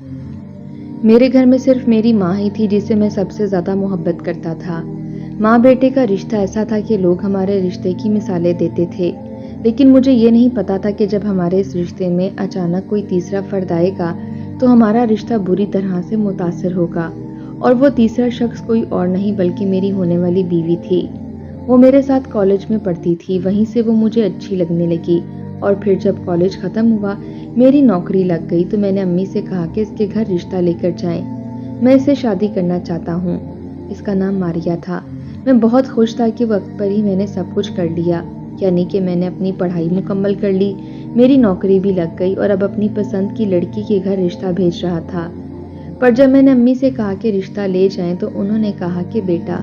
मेरे घर में सिर्फ मेरी माँ ही थी जिसे मैं सबसे ज़्यादा मोहब्बत करता था। माँ बेटे का रिश्ता ऐसा था कि लोग हमारे रिश्ते की मिसालें देते थे, लेकिन मुझे ये नहीं पता था कि जब हमारे इस रिश्ते में अचानक कोई तीसरा फर्द आएगा तो हमारा रिश्ता बुरी तरह से मुतासिर होगा। और वो तीसरा शख्स कोई और नहीं बल्कि मेरी होने वाली बीवी थी। वो मेरे साथ कॉलेज में पढ़ती थी, वहीं से वो मुझे अच्छी लगने लगी। और फिर जब कॉलेज ख़त्म हुआ, मेरी नौकरी लग गई तो मैंने अम्मी से कहा कि इसके घर रिश्ता लेकर जाएं। मैं इससे शादी करना चाहता हूँ। इसका नाम मारिया था। मैं बहुत खुश था कि वक्त पर ही मैंने सब कुछ कर लिया, यानी कि मैंने अपनी पढ़ाई मुकम्मल कर ली, मेरी नौकरी भी लग गई और अब अपनी पसंद की लड़की के घर रिश्ता भेज रहा था। पर जब मैंने अम्मी से कहा कि रिश्ता ले जाएं तो उन्होंने कहा कि बेटा,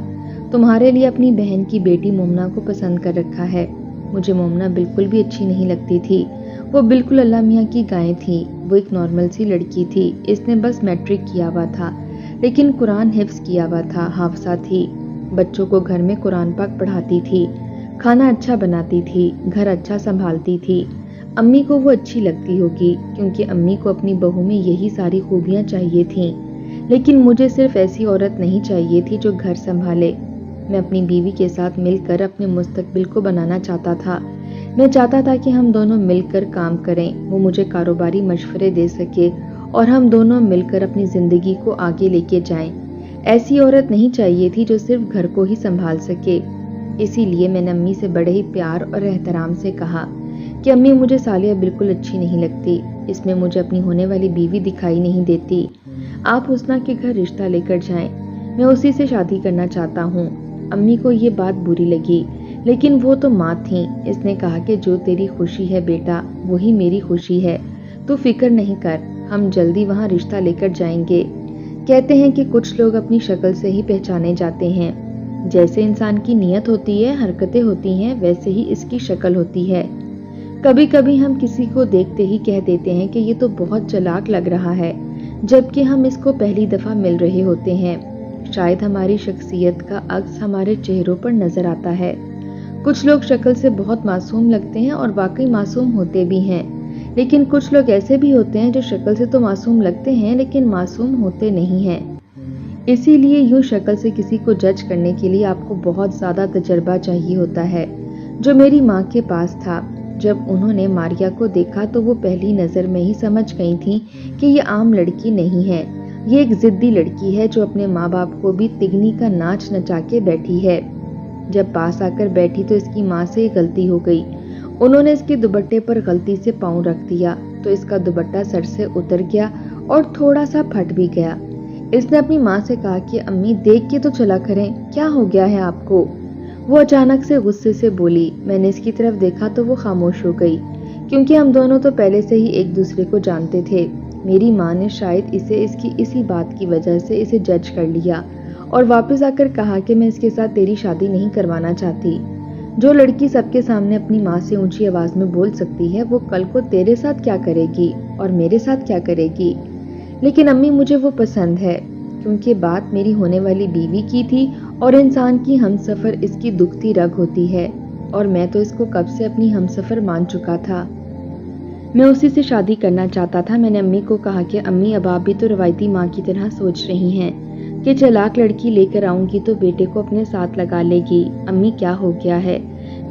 तुम्हारे लिए अपनी बहन की बेटी मोमना को पसंद कर रखा है। मुझे मोमना बिल्कुल भी अच्छी नहीं लगती थी। वो बिल्कुल अल्लाह मियाँ की गाय थी। वो एक नॉर्मल सी लड़की थी। इसने बस मैट्रिक किया हुआ था, लेकिन कुरान हिफ्ज किया हुआ था, हाफसा थी। बच्चों को घर में कुरान पाक पढ़ाती थी, खाना अच्छा बनाती थी, घर अच्छा संभालती थी। अम्मी को वो अच्छी लगती होगी, क्योंकि अम्मी को अपनी बहू में यही सारी खूबियाँ चाहिए थीं। लेकिन मुझे सिर्फ ऐसी औरत नहीं चाहिए थी जो घर संभाले। मैं अपनी बीवी के साथ मिलकर अपने मुस्तकबिल को बनाना चाहता था। मैं चाहता था कि हम दोनों मिलकर काम करें, वो मुझे कारोबारी मशवरे दे सके और हम दोनों मिलकर अपनी ज़िंदगी को आगे लेके जाएं। ऐसी औरत नहीं चाहिए थी जो सिर्फ घर को ही संभाल सके। इसीलिए मैंने अम्मी से बड़े ही प्यार और एहतराम से कहा कि अम्मी, मुझे सालिया बिल्कुल अच्छी नहीं लगती। इसमें मुझे अपनी होने वाली बीवी दिखाई नहीं देती। आप हुस्ना के घर रिश्ता लेकर जाएं। मैं उसी से शादी करना चाहता हूँ। अम्मी को ये बात बुरी लगी, लेकिन वो तो माँ थी। इसने कहा कि जो तेरी खुशी है बेटा, वही मेरी खुशी है। तू फिक्र नहीं कर, हम जल्दी वहाँ रिश्ता लेकर जाएंगे। कहते हैं कि कुछ लोग अपनी शक्ल से ही पहचाने जाते हैं। जैसे इंसान की नीयत होती है, हरकतें होती हैं, वैसे ही इसकी शक्ल होती है। कभी कभी हम किसी को देखते ही कह देते हैं कि ये तो बहुत चालाक लग रहा है, जबकि हम इसको पहली दफा मिल रहे होते हैं। शायद हमारी शख्सियत का अक्स हमारे चेहरों पर नजर आता है। कुछ लोग शक्ल से बहुत मासूम लगते हैं और वाकई मासूम होते भी हैं, लेकिन कुछ लोग ऐसे भी होते हैं जो शक्ल से तो मासूम लगते हैं लेकिन मासूम होते नहीं हैं। इसीलिए यूं शक्ल से किसी को जज करने के लिए आपको बहुत ज़्यादा तजर्बा चाहिए होता है, जो मेरी माँ के पास था। जब उन्होंने मारिया को देखा तो वो पहली नज़र में ही समझ गई थी कि ये आम लड़की नहीं है। ये एक ज़िद्दी लड़की है जो अपने माँ बाप को भी तिगनी का नाच नचा के बैठी है। जब पास आकर बैठी तो इसकी माँ से गलती हो गई। उन्होंने इसके दुपट्टे पर गलती से पाँव रख दिया तो इसका दुपट्टा सर से उतर गया और थोड़ा सा फट भी गया। इसने अपनी माँ से कहा कि अम्मी, देख के तो चला करें, क्या हो गया है आपको। वो अचानक से गुस्से से बोली। मैंने इसकी तरफ देखा तो वो खामोश हो गई, क्योंकि हम दोनों तो पहले से ही एक दूसरे को जानते थे। मेरी माँ ने शायद इसे इसकी इसी बात की वजह से इसे जज कर लिया और वापस आकर कहा कि मैं इसके साथ तेरी शादी नहीं करवाना चाहती। जो लड़की सबके सामने अपनी माँ से ऊंची आवाज में बोल सकती है, वो कल को तेरे साथ क्या करेगी और मेरे साथ क्या करेगी। लेकिन अम्मी, मुझे वो पसंद है, क्योंकि बात मेरी होने वाली बीवी की थी और इंसान की हमसफर इसकी दुखती रग होती है, और मैं तो इसको कब से अपनी हमसफर मान चुका था। मैं उसी से शादी करना चाहता था। मैंने अम्मी को कहा कि अम्मी, अब आप भी तो रवायती माँ की तरह सोच रही हैं कि चालाक लड़की लेकर आऊंगी तो बेटे को अपने साथ लगा लेगी। अम्मी, क्या हो गया है,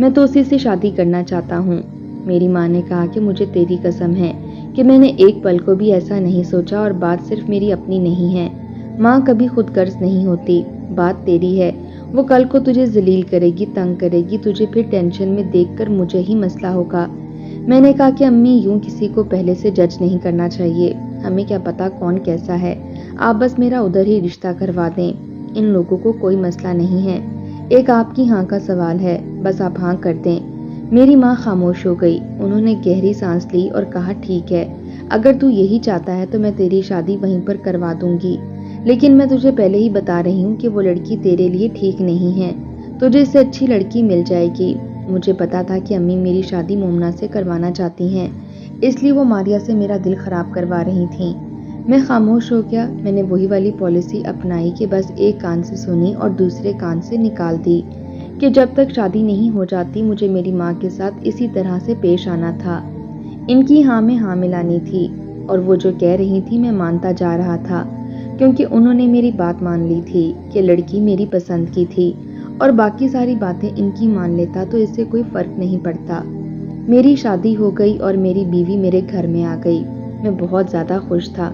मैं तो उसी से शादी करना चाहता हूँ। मेरी माँ ने कहा कि मुझे तेरी कसम है कि मैंने एक पल को भी ऐसा नहीं सोचा, और बात सिर्फ मेरी अपनी नहीं है। माँ कभी खुद गर्ज नहीं होती, बात तेरी है। वो कल को तुझे जलील करेगी, तंग करेगी, तुझे फिर टेंशन में देखकर मुझे ही मसला होगा। मैंने कहा कि अम्मी, यूं किसी को पहले से जज नहीं करना चाहिए। हमें क्या पता कौन कैसा है, आप बस मेरा उधर ही रिश्ता करवा दें। इन लोगों को कोई मसला नहीं है, एक आपकी हाँ का सवाल है, बस आप हाँ कर दें। मेरी माँ खामोश हो गई। उन्होंने गहरी सांस ली और कहा, ठीक है, अगर तू यही चाहता है तो मैं तेरी शादी वहीं पर करवा दूंगी, लेकिन मैं तुझे पहले ही बता रही हूँ कि वो लड़की तेरे लिए ठीक नहीं है। तुझे इससे अच्छी लड़की मिल जाएगी। मुझे पता था कि अम्मी मेरी शादी मोमना से करवाना चाहती हैं, इसलिए वो मारिया से मेरा दिल खराब करवा रही थीं। मैं खामोश हो गया। मैंने वही वाली पॉलिसी अपनाई कि बस एक कान से सुनी और दूसरे कान से निकाल दी, कि जब तक शादी नहीं हो जाती मुझे मेरी माँ के साथ इसी तरह से पेश आना था। इनकी हाँ में हाँ मिलानी थी اور وہ جو کہہ رہی تھی میں مانتا جا رہا تھا، کیونکہ انہوں نے میری بات مان لی تھی کہ لڑکی میری پسند کی تھی، اور باقی ساری باتیں ان کی مان لیتا تو اس سے کوئی فرق نہیں پڑتا۔ میری شادی ہو گئی اور میری بیوی میرے گھر میں آ گئی۔ میں بہت زیادہ خوش تھا۔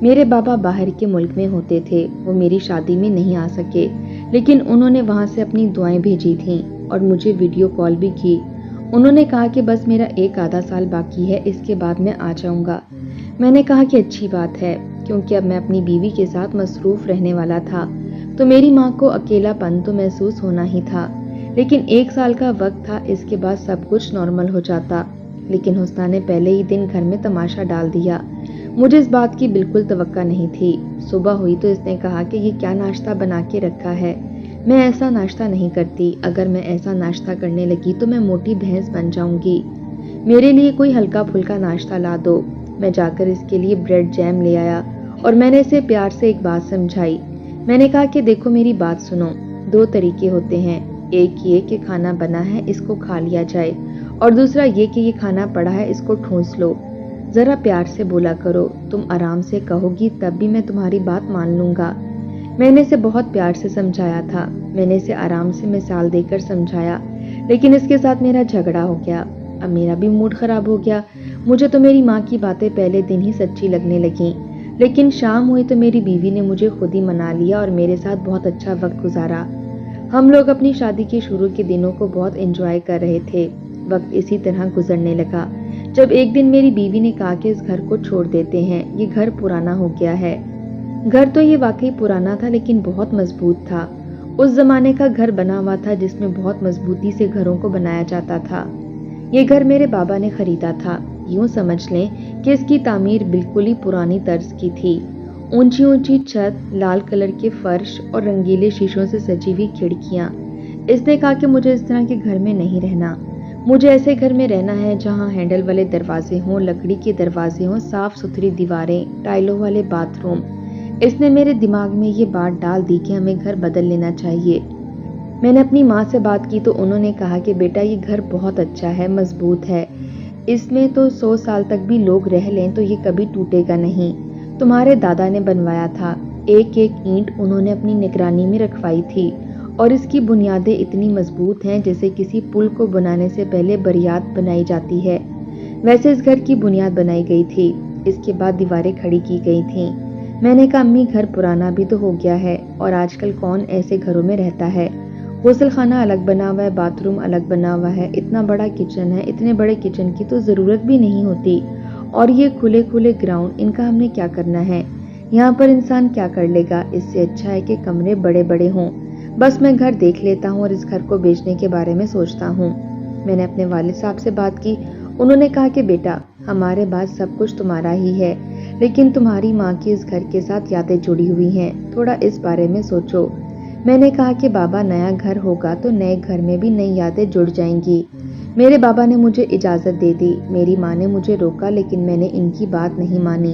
میرے بابا باہر کے ملک میں ہوتے تھے، وہ میری شادی میں نہیں آ سکے، لیکن انہوں نے وہاں سے اپنی دعائیں بھیجی تھیں اور مجھے ویڈیو کال بھی کی۔ انہوں نے کہا کہ بس میرا 1 آدھا سال باقی ہے، اس کے بعد میں آ جاؤں گا۔ میں نے کہا کہ اچھی بات ہے، کیونکہ اب میں اپنی بیوی کے ساتھ مصروف رہنے والا تھا، تو میری ماں کو اکیلا پن تو محسوس ہونا ہی تھا۔ لیکن 1 سال کا وقت تھا، اس کے بعد سب کچھ نارمل ہو جاتا۔ لیکن حسنہ نے پہلے ہی دن گھر میں تماشا ڈال دیا۔ مجھے اس بات کی بالکل توقع نہیں تھی۔ صبح ہوئی تو اس نے کہا کہ یہ کیا ناشتہ بنا کے رکھا ہے؟ میں ایسا ناشتہ نہیں کرتی، اگر میں ایسا ناشتہ کرنے لگی تو میں موٹی بھینس بن جاؤں گی۔ میرے لیے کوئی ہلکا پھلکا ناشتہ لا دو۔ میں جا کر اس کے لیے بریڈ جیم لے آیا اور میں نے اسے پیار سے ایک بات سمجھائی۔ میں نے کہا کہ دیکھو میری بات سنو، 2 طریقے ہوتے ہیں، ایک یہ کہ کھانا بنا ہے اس کو کھا لیا جائے، اور دوسرا یہ کہ یہ کھانا پڑا ہے اس کو ٹھونس لو۔ ذرا پیار سے بولا کرو، تم آرام سے کہو گی تب بھی میں تمہاری بات مان لوں گا۔ میں نے اسے بہت پیار سے سمجھایا تھا، میں نے اسے آرام سے مثال دے کر سمجھایا، لیکن اس کے ساتھ میرا جھگڑا ہو گیا۔ اب میرا بھی موڈ خراب ہو گیا۔ مجھے تو میری ماں کی باتیں پہلے دن ہی سچی لگنے لگیں، لیکن شام ہوئی تو میری بیوی نے مجھے خود ہی منا لیا اور میرے ساتھ بہت اچھا وقت گزارا۔ ہم لوگ اپنی شادی کے شروع کے دنوں کو بہت انجوائے کر رہے تھے۔ وقت اسی طرح گزرنے لگا، جب ایک دن میری بیوی نے کہا کہ اس گھر کو چھوڑ دیتے ہیں، یہ گھر پرانا ہو گیا ہے۔ گھر تو یہ واقعی پرانا تھا، لیکن بہت مضبوط تھا۔ اس زمانے کا گھر بنا ہوا تھا جس میں بہت مضبوطی سے گھروں کو بنایا جاتا تھا۔ یہ گھر میرے بابا نے خریدا تھا۔ یوں سمجھ لیں کہ اس کی تعمیر بالکل ہی پرانی طرز کی تھی۔ اونچی اونچی چھت، لال کلر کے فرش اور رنگیلے شیشوں سے سجی ہوئی کھڑکیاں۔ اس نے کہا کہ مجھے اس طرح کے گھر میں نہیں رہنا، مجھے ایسے گھر میں رہنا ہے جہاں ہینڈل والے دروازے ہوں، لکڑی کے دروازے ہوں، صاف ستھری دیواریں، ٹائلوں والے باتھ روم۔ اس نے میرے دماغ میں یہ بات ڈال دی کہ ہمیں گھر بدل لینا چاہیے۔ میں نے اپنی ماں سے بات کی تو انہوں نے کہا کہ بیٹا یہ گھر بہت اچھا ہے، مضبوط ہے، اس میں تو 100 سال تک بھی لوگ رہ لیں تو یہ کبھی ٹوٹے گا نہیں۔ تمہارے دادا نے بنوایا تھا، ایک ایک اینٹ انہوں نے اپنی نگرانی میں رکھوائی تھی، اور اس کی بنیادیں اتنی مضبوط ہیں جیسے کسی پل کو بنانے سے پہلے بنیاد بنائی جاتی ہے، ویسے اس گھر کی بنیاد بنائی گئی تھی۔ اس کے بعد دیواریں کھڑی کی گئی تھیں۔ میں نے کہا امی گھر پرانا بھی تو ہو گیا ہے، اور آج کل کون ایسے گھروں میں رہتا ہے؟ غسل خانہ الگ بنا ہوا ہے، باتھ روم الگ بنا ہوا ہے، اتنا بڑا کچن ہے، اتنے بڑے کچن کی تو ضرورت بھی نہیں ہوتی، اور یہ کھلے کھلے گراؤنڈ، ان کا ہم نے کیا کرنا ہے؟ یہاں پر انسان کیا کر لے گا؟ اس سے اچھا ہے کہ کمرے بڑے بڑے ہوں۔ بس میں گھر دیکھ لیتا ہوں اور اس گھر کو بیچنے کے بارے میں سوچتا ہوں۔ میں نے اپنے والد صاحب سے بات کی۔ انہوں نے کہا کہ بیٹا ہمارے پاس سب کچھ تمہارا ہی ہے، لیکن تمہاری ماں کی اس گھر کے ساتھ یادیں جڑی ہوئی ہیں، تھوڑا اس بارے میں سوچو۔ میں نے کہا کہ بابا نیا گھر ہوگا تو نئے گھر میں بھی نئی یادیں جڑ جائیں گی۔ میرے بابا نے مجھے اجازت دے دی، میری ماں نے مجھے روکا، لیکن میں نے ان کی بات نہیں مانی،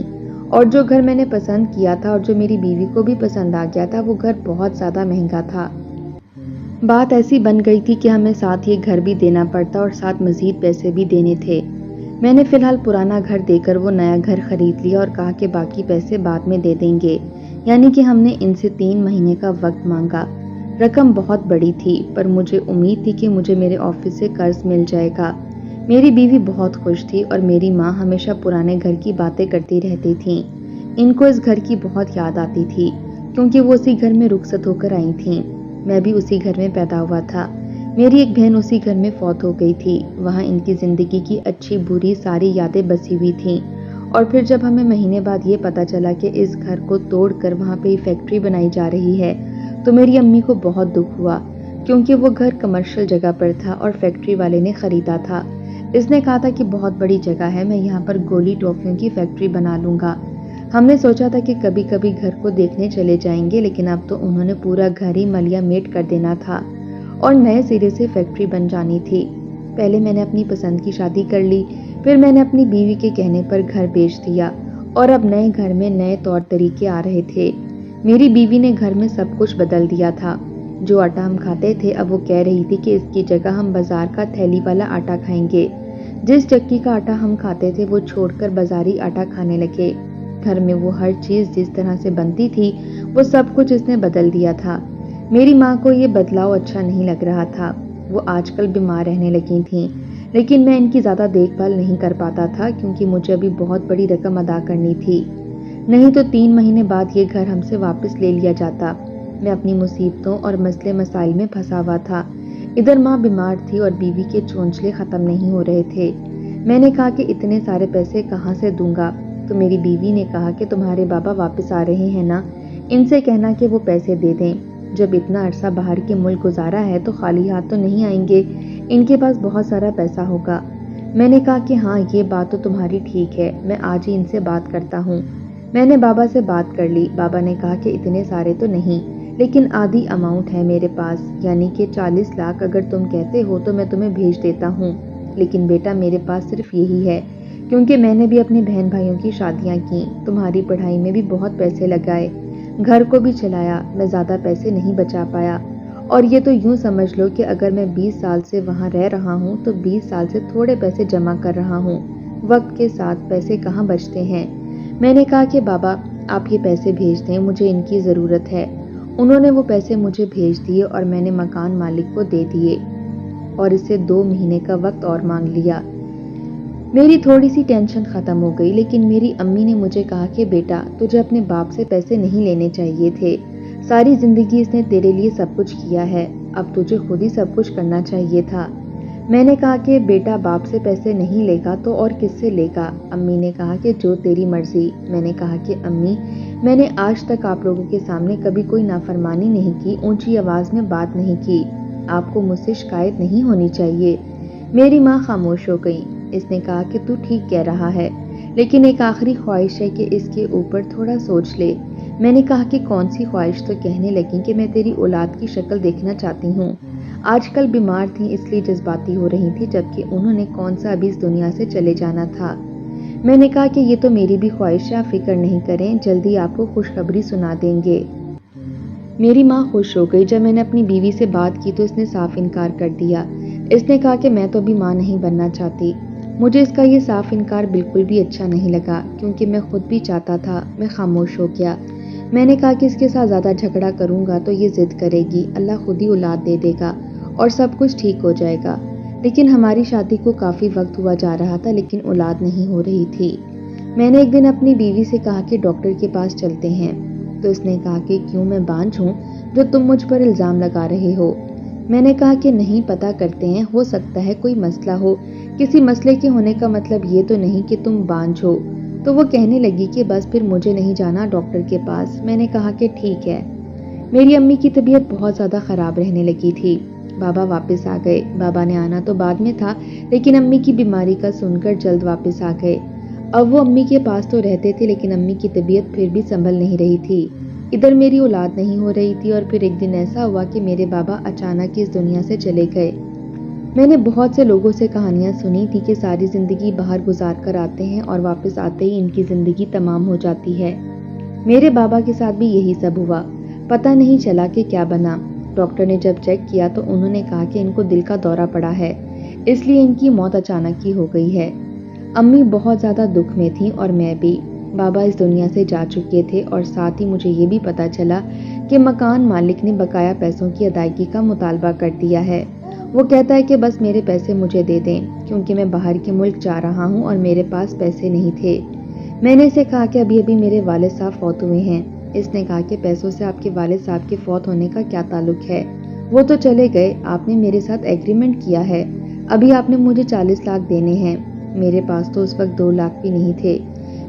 اور جو گھر میں نے پسند کیا تھا اور جو میری بیوی کو بھی پسند آ گیا تھا، وہ گھر بہت زیادہ مہنگا تھا۔ بات ایسی بن گئی تھی کہ ہمیں ساتھ یہ گھر بھی دینا پڑتا اور ساتھ مزید پیسے بھی دینے تھے۔ میں نے فی الحال پرانا گھر دے کر وہ نیا گھر خرید لیا اور کہا کہ باقی پیسے بعد میں دے دیں گے، یعنی کہ ہم نے ان سے 3 مہینے کا وقت مانگا۔ رقم بہت بڑی تھی، پر مجھے امید تھی کہ مجھے میرے آفس سے قرض مل جائے گا۔ میری بیوی بہت خوش تھی اور میری ماں ہمیشہ پرانے گھر کی باتیں کرتی رہتی تھیں۔ ان کو اس گھر کی بہت یاد آتی تھی، کیونکہ وہ اسی گھر میں رخصت ہو کر آئی تھیں۔ میں بھی اسی گھر میں پیدا ہوا تھا۔ میری ایک بہن اسی گھر میں فوت ہو گئی تھی۔ وہاں ان کی زندگی کی اچھی بری ساری یادیں بسی ہوئی تھیں، اور پھر جب ہمیں مہینے بعد یہ پتا چلا کہ اس گھر کو توڑ کر وہاں پہ فیکٹری بنائی جا رہی ہے، تو میری امی کو بہت دکھ ہوا، کیونکہ وہ گھر کمرشل جگہ پر تھا اور فیکٹری والے نے خریدا تھا۔ اس نے کہا تھا کہ بہت بڑی جگہ ہے، میں یہاں پر گولی ٹافیوں کی فیکٹری بنا لوں گا۔ ہم نے سوچا تھا کہ کبھی کبھی گھر کو دیکھنے چلے جائیں گے، لیکن اب تو انہوں نے پورا گھر ہی ملیا میٹ کر دینا تھا اور نئے سرے سے فیکٹری بن جانی تھی۔ پہلے میں نے اپنی پسند کی شادی کر لی، پھر میں نے اپنی بیوی کے کہنے پر گھر بیچ دیا، اور اب نئے گھر میں نئے طور طریقے آ رہے تھے۔ میری بیوی نے گھر میں سب کچھ بدل دیا تھا۔ جو آٹا ہم کھاتے تھے اب وہ کہہ رہی تھی کہ اس کی جگہ ہم بازار کا تھیلی والا آٹا کھائیں گے۔ जिस चक्की का आटा हम खाते थे वो छोड़कर बाजारी आटा खाने लगे। घर में वो हर चीज जिस तरह से बनती थी वो सब कुछ इसने बदल दिया था। मेरी माँ को ये बदलाव अच्छा नहीं लग रहा था। वो आजकल बीमार रहने लगी थीं, लेकिन मैं इनकी ज्यादा देखभाल नहीं कर पाता था क्योंकि मुझे अभी बहुत बड़ी रकम अदा करनी थी। नहीं तो 3 महीने बाद ये घर हमसे वापस ले लिया जाता। मैं अपनी मुसीबतों और मसले मसाइल में फंसा हुआ था। इधर माँ बीमार थी और बीवी के चोंचले खत्म नहीं हो रहे थे। मैंने कहा कि इतने सारे पैसे कहाँ से दूंगा, तो मेरी बीवी ने कहा कि तुम्हारे बाबा वापस आ रहे हैं ना, इनसे कहना कि वो पैसे दे दें। जब इतना अरसा बाहर के मुल्क गुजारा है तो खाली हाथ तो नहीं आएंगे, इनके पास बहुत सारा पैसा होगा। मैंने कहा कि हाँ, ये बात तो तुम्हारी ठीक है, मैं आज ही इनसे बात करता हूँ। मैंने बाबा से बात कर ली। बाबा ने कहा कि इतने सारे तो नहीं, लेकिन आधी अमाउंट है मेरे पास, यानी कि 40 लाख अगर तुम कहते हो तो मैं तुम्हें भेज देता हूँ। लेकिन बेटा मेरे पास सिर्फ यही है, क्योंकि मैंने भी अपने बहन भाइयों की शादियाँ की, तुम्हारी पढ़ाई में भी बहुत पैसे लगाए, घर को भी चलाया, मैं ज़्यादा पैसे नहीं बचा पाया। और ये तो यूँ समझ लो कि अगर मैं 20 साल से वहाँ रह रहा हूँ तो 20 साल से थोड़े पैसे जमा कर रहा हूँ। वक्त के साथ पैसे कहाँ बचते हैं। मैंने कहा कि बाबा आप ये पैसे भेज दें, मुझे इनकी ज़रूरत है। उन्होंने वो पैसे मुझे भेज दिए और मैंने मकान मालिक को दे दिए और इससे 2 महीने का वक्त और मांग लिया। मेरी थोड़ी सी टेंशन खत्म हो गई, लेकिन मेरी अम्मी ने मुझे कहा कि बेटा तुझे अपने बाप से पैसे नहीं लेने चाहिए थे। सारी जिंदगी इसने तेरे लिए सब कुछ किया है, अब तुझे खुद ही सब कुछ करना चाहिए था। मैंने कहा कि बेटा बाप से पैसे नहीं लेगा तो और किससे लेगा। अम्मी ने कहा कि जो तेरी मर्जी। मैंने कहा कि अम्मी मैंने आज तक आप लोगों के सामने कभी कोई नाफरमानी नहीं की, ऊंची आवाज में बात नहीं की, आपको मुझसे शिकायत नहीं होनी चाहिए। मेरी माँ खामोश हो गई। इसने कहा कि तू ठीक कह रहा है, लेकिन एक आखिरी ख्वाहिश है कि इसके ऊपर थोड़ा सोच ले। मैंने कहा कि कौन सी ख्वाहिश, तो कहने लगी कि मैं तेरी औलाद की शक्ल देखना चाहती हूँ। आजकल बीमार थी इसलिए जज्बाती हो रही थी, जबकि उन्होंने कौन सा अभी इस दुनिया से चले जाना था। मैंने कहा कि ये तो मेरी भी ख्वाहिश है, आप फिक्र नहीं करें, जल्दी आपको खुशखबरी सुना देंगे। मेरी माँ खुश हो गई। जब मैंने अपनी बीवी से बात की तो इसने साफ इनकार कर दिया। इसने कहा कि मैं तो अभी माँ नहीं बनना चाहती। मुझे इसका ये साफ इनकार बिल्कुल भी अच्छा नहीं लगा, क्योंकि मैं खुद भी चाहता था। मैं खामोश हो गया। मैंने कहा कि इसके साथ ज़्यादा झगड़ा करूंगा तो ये जिद करेगी, अल्लाह खुद ही औलाद दे देगा और सब कुछ ठीक हो जाएगा। लेकिन हमारी शादी को काफ़ी वक्त हुआ जा रहा था, लेकिन औलाद नहीं हो रही थी। मैंने एक दिन अपनी बीवी से कहा कि डॉक्टर के पास चलते हैं, तो इसने कहा कि क्यों, मैं बांझ हूँ जो तुम मुझ पर इल्ज़ाम लगा रहे हो। मैंने कहा कि नहीं, पता करते हैं, हो सकता है कोई मसला हो। किसी मसले के होने का मतलब ये तो नहीं कि तुम बांझ हो। तो वो कहने लगी कि बस फिर मुझे नहीं जाना डॉक्टर के पास। मैंने कहा कि ठीक है। मेरी अम्मी की तबीयत बहुत ज़्यादा ख़राब रहने लगी थी। बाबा वापस आ गए। बाबा ने आना तो बाद में था, लेकिन अम्मी की बीमारी का सुनकर जल्द वापस आ गए। अब वो अम्मी के पास तो रहते थे, लेकिन अम्मी की तबीयत फिर भी संभल नहीं रही थी। इधर मेरी औलाद नहीं हो रही थी और फिर एक दिन ऐसा हुआ कि मेरे बाबा अचानक इस दुनिया से चले गए। मैंने बहुत से लोगों से कहानियां सुनी थी कि सारी ज़िंदगी बाहर गुजार कर आते हैं और वापस आते ही इनकी ज़िंदगी तमाम हो जाती है। मेरे बाबा के साथ भी यही सब हुआ। पता नहीं चला कि क्या बना। डॉक्टर ने जब चेक किया तो उन्होंने कहा कि इनको दिल का दौरा पड़ा है, इसलिए इनकी मौत अचानक ही हो गई है। अम्मी बहुत ज़्यादा दुख में थी और मैं भी। बाबा इस दुनिया से जा चुके थे और साथ ही मुझे ये भी पता चला कि मकान मालिक ने बकाया पैसों की अदायगी का मुतालबा कर दिया है। वो कहता है कि बस मेरे पैसे मुझे दे दें, क्योंकि मैं बाहर के मुल्क जा रहा हूँ और मेरे पास पैसे नहीं थे। मैंने इसे कहा कि अभी अभी मेरे वालिद साहब फौत हुए हैं। इसने कहा कि पैसों से आपके वालिद साहब के फौत होने का क्या ताल्लुक है, वो तो चले गए, आपने मेरे साथ एग्रीमेंट किया है, अभी आपने मुझे 40 लाख देने हैं। मेरे पास तो उस वक्त 2 लाख भी नहीं थे।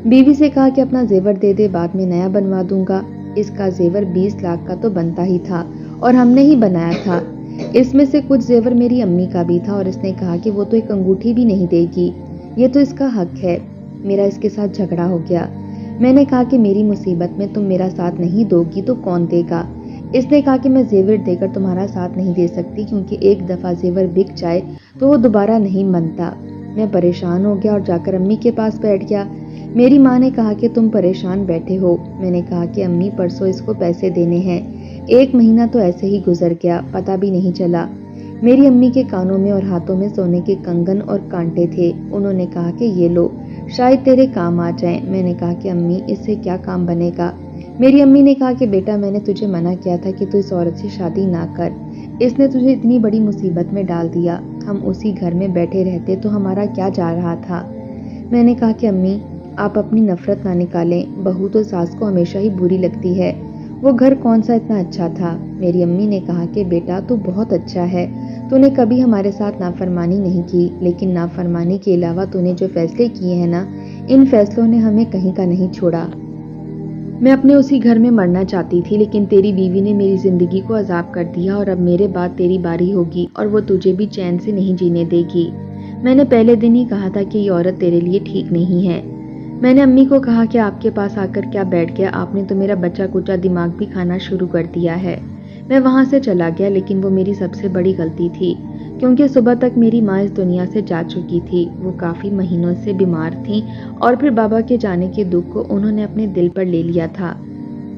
बीवी से कहा कि अपना जेवर दे दे, बाद में नया बनवा दूंगा। इसका जेवर 20 लाख का तो बनता ही था और हमने ही बनाया था। इसमें से कुछ जेवर मेरी अम्मी का भी था और इसने कहा कि वो तो एक अंगूठी भी नहीं देगी, ये तो इसका हक है। मेरा इसके साथ झगड़ा हो गया। मैंने कहा कि मेरी मुसीबत में तुम मेरा साथ नहीं दोगी तो कौन देगा। इसने कहा कि मैं जेवर देकर तुम्हारा साथ नहीं दे सकती, क्योंकि एक दफ़ा जेवर बिक जाए तो वो दोबारा नहीं बनता। मैं परेशान हो गया और जाकर अम्मी के पास बैठ गया। मेरी माँ ने कहा कि तुम परेशान बैठे हो। मैंने कहा कि अम्मी परसों इसको पैसे देने हैं। 1 महीना तो ऐसे ही गुजर गया, पता भी नहीं चला। میری امی کے کانوں میں اور ہاتھوں میں سونے کے کنگن اور کانٹے تھے۔ انہوں نے کہا کہ یہ لو، شاید تیرے کام آ جائیں۔ میں نے کہا کہ امی اس سے کیا کام بنے گا؟ میری امی نے کہا کہ بیٹا میں نے تجھے منع کیا تھا کہ تو اس عورت سے شادی نہ کر، اس نے تجھے اتنی بڑی مصیبت میں ڈال دیا۔ ہم اسی گھر میں بیٹھے رہتے تو ہمارا کیا جا رہا تھا؟ میں نے کہا کہ امی آپ اپنی نفرت نہ نکالیں، بہو تو ساس کو ہمیشہ ہی بری لگتی ہے، وہ گھر کون سا اتنا اچھا تھا؟ میری امی نے کہا کہ بیٹا تو بہت اچھا ہے، تو نے کبھی ہمارے ساتھ نافرمانی نہیں کی، لیکن نافرمانی کے علاوہ تو نے جو فیصلے کیے ہیں نا، ان فیصلوں نے ہمیں کہیں کا نہیں چھوڑا۔ میں اپنے اسی گھر میں مرنا چاہتی تھی، لیکن تیری بیوی نے میری زندگی کو عذاب کر دیا اور اب میرے بعد تیری باری ہوگی اور وہ تجھے بھی چین سے نہیں جینے دے گی۔ میں نے پہلے دن ہی کہا تھا کہ یہ عورت تیرے لیے ٹھیک نہیں ہے۔ میں نے امی کو کہا کہ آپ کے پاس آ کر کیا بیٹھ گیا، آپ نے تو میرا بچہ کچا دماغ بھی کھانا شروع کر دیا ہے۔ میں وہاں سے چلا گیا، لیکن وہ میری سب سے بڑی غلطی تھی، کیونکہ صبح تک میری ماں اس دنیا سے جا چکی تھی۔ وہ کافی مہینوں سے بیمار تھیں اور پھر بابا کے جانے کے دکھ کو انہوں نے اپنے دل پر لے لیا تھا۔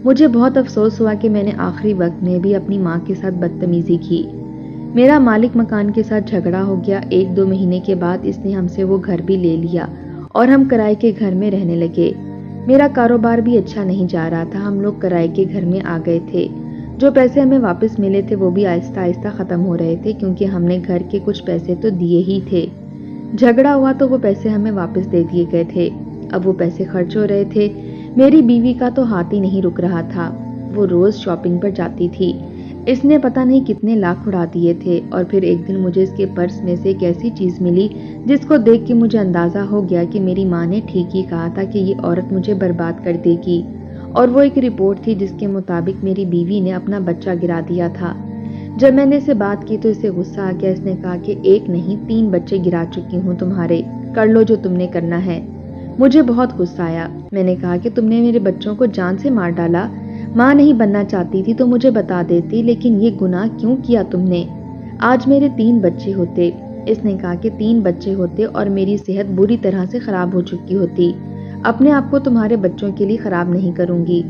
مجھے بہت افسوس ہوا کہ میں نے آخری وقت میں بھی اپنی ماں کے ساتھ بدتمیزی کی۔ میرا مالک مکان کے ساتھ جھگڑا ہو گیا۔ 1-2 مہینے کے بعد اس نے ہم سے وہ گھر بھی لے لیا اور ہم کرائے کے گھر میں رہنے لگے۔ میرا کاروبار بھی اچھا نہیں جا رہا تھا، ہم لوگ کرائے کے گھر میں آ گئے تھے۔ جو پیسے ہمیں واپس ملے تھے وہ بھی آہستہ آہستہ ختم ہو رہے تھے، کیونکہ ہم نے گھر کے کچھ پیسے تو دیے ہی تھے۔ جھگڑا ہوا تو وہ پیسے ہمیں واپس دے دیے گئے تھے۔ اب وہ پیسے خرچ ہو رہے تھے۔ میری بیوی کا تو ہاتھ ہی نہیں رک رہا تھا، وہ روز شاپنگ پر جاتی تھی۔ اس نے پتہ نہیں کتنے لاکھ اڑا دیے تھے، اور پھر ایک دن مجھے اس کے پرس میں سے ایک ایسی چیز ملی جس کو دیکھ کے مجھے اندازہ ہو گیا کہ میری ماں نے ٹھیک ہی کہا تھا کہ یہ عورت مجھے برباد کر دے گی، اور وہ ایک رپورٹ تھی جس کے مطابق میری بیوی نے اپنا بچہ گرا دیا تھا۔ جب میں نے اسے بات کی تو اسے غصہ آ گیا۔ اس نے کہا کہ 1 نہیں 3 بچے گرا چکی ہوں تمہارے، کر لو جو تم نے کرنا ہے۔ مجھے بہت غصہ آیا۔ میں نے کہا کہ تم نے میرے بچوں کو جان سے مار ڈالا، ماں نہیں بننا چاہتی تھی تو مجھے بتا دیتی، لیکن یہ گناہ کیوں کیا تم نے؟ آج میرے 3 بچے ہوتے۔ اس نے کہا کہ 3 بچے ہوتے اور میری صحت بری طرح سے خراب ہو چکی ہوتی، اپنے آپ کو تمہارے بچوں کے لیے خراب نہیں کروں گی۔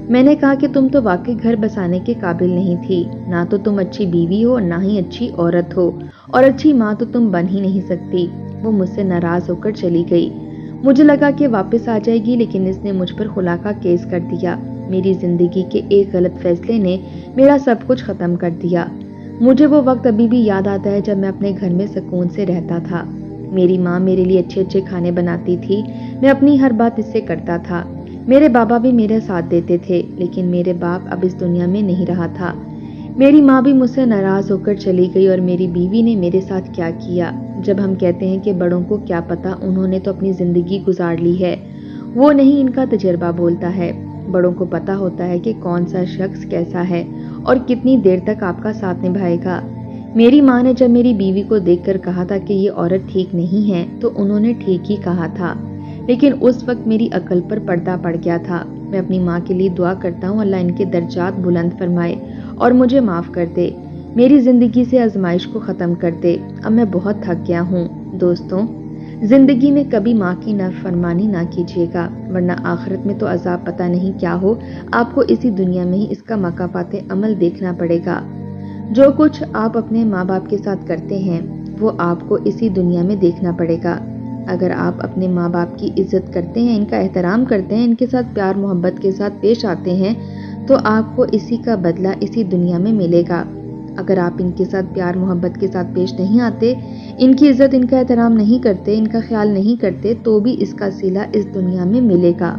میں نے کہا کہ تم تو واقعی گھر بسانے کے قابل نہیں تھی، نہ تو تم اچھی بیوی ہو نہ ہی اچھی عورت ہو، اور اچھی ماں تو تم بن ہی نہیں سکتی۔ وہ مجھ سے ناراض ہو کر چلی گئی۔ مجھے لگا کہ واپس آ جائے گی، لیکن اس نے مجھ پر خلا کا کیس کر دیا۔ میری زندگی کے ایک غلط فیصلے نے میرا سب کچھ ختم کر دیا۔ مجھے وہ وقت ابھی بھی یاد آتا ہے جب میں اپنے گھر میں سکون سے رہتا تھا۔ میری ماں میرے لیے اچھے اچھے کھانے بناتی تھی، میں اپنی ہر بات اس سے کرتا تھا۔ میرے بابا بھی میرے ساتھ دیتے تھے، لیکن میرے باپ اب اس دنیا میں نہیں رہا تھا۔ میری ماں بھی مجھ سے ناراض ہو کر چلی گئی، اور میری بیوی نے میرے ساتھ کیا کیا۔ جب ہم کہتے ہیں کہ بڑوں کو کیا پتا، انہوں نے تو اپنی زندگی گزار لی ہے، وہ نہیں ان کا تجربہ بولتا ہے۔ بڑوں کو پتا ہوتا ہے کہ کون سا شخص کیسا ہے اور کتنی دیر تک آپ کا ساتھ نبھائے گا۔ میری ماں نے جب میری بیوی کو دیکھ کر کہا تھا کہ یہ عورت ٹھیک نہیں ہے، تو انہوں نے ٹھیک ہی کہا تھا، لیکن اس وقت میری عقل پر پردہ پڑ گیا تھا۔ میں اپنی ماں کے لیے دعا کرتا ہوں، اللہ ان کے درجات بلند فرمائے اور مجھے معاف کر دے، میری زندگی سے آزمائش کو ختم کر دے۔ اب میں بہت تھک گیا ہوں۔ دوستوں، زندگی میں کبھی ماں کی نافرمانی نہ کیجیے گا، ورنہ آخرت میں تو عذاب پتہ نہیں کیا ہو، آپ کو اسی دنیا میں ہی اس کا مکافات عمل دیکھنا پڑے گا۔ جو کچھ آپ اپنے ماں باپ کے ساتھ کرتے ہیں وہ آپ کو اسی دنیا میں دیکھنا پڑے گا۔ اگر آپ اپنے ماں باپ کی عزت کرتے ہیں، ان کا احترام کرتے ہیں، ان کے ساتھ پیار محبت کے ساتھ پیش آتے ہیں، تو آپ کو اسی کا بدلہ اسی دنیا میں ملے گا۔ اگر آپ ان کے ساتھ پیار محبت کے ساتھ پیش نہیں آتے، ان کی عزت ان کا احترام نہیں کرتے، ان کا خیال نہیں کرتے، تو بھی اس کا صلہ اس دنیا میں ملے گا۔